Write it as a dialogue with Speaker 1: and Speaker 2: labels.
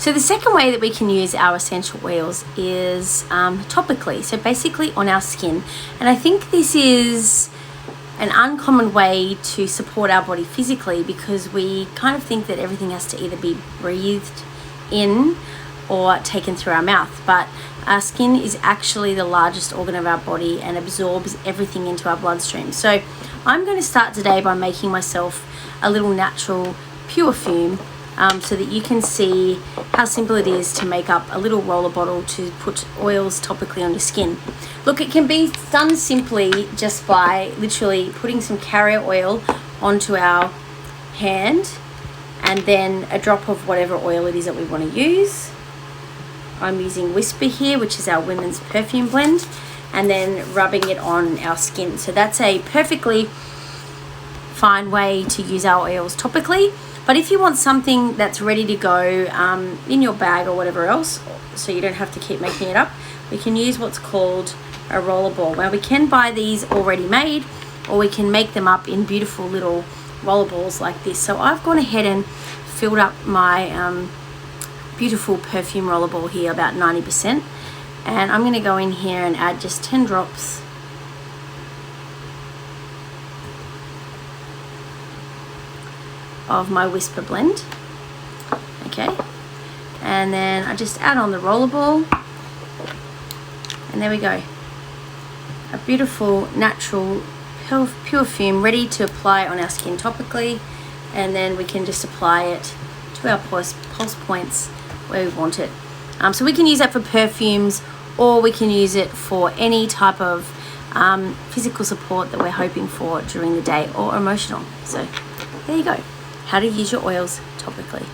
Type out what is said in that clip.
Speaker 1: So the second way that we can use our essential oils is topically, so basically on our skin. And I think this is an uncommon way to support our body physically, because we kind of think that everything has to either be breathed in or taken through our mouth, but our skin is actually the largest organ of our body and absorbs everything into our bloodstream. So I'm going to start today by making myself a little natural pure fume, so that you can see how simple it is to make up a little roller bottle to put oils topically on your skin. Look, it can be done simply just by literally putting some carrier oil onto our hand and then a drop of whatever oil it is that we want to use. I'm using Whisper here, which is our women's perfume blend, and then rubbing it on our skin. So that's a perfectly fine way to use our oils topically. But if you want something that's ready to go in your bag or whatever else, so you don't have to keep making it up, we can use what's called a roller ball. Now we can buy these already made, or we can make them up in beautiful little roller balls like this. So I've gone ahead and filled up my beautiful perfume roller ball here, about 90%. And I'm going to go in here and add just 10 drops of my Whisper blend. Okay, and then I just add on the roller ball, and there we go, a beautiful natural pure fume ready to apply on our skin topically. And then we can just apply it to our pulse points where we want it. So we can use that for perfumes, or we can use it for any type of physical support that we're hoping for during the day, or emotional. So there you go, how to use your oils topically.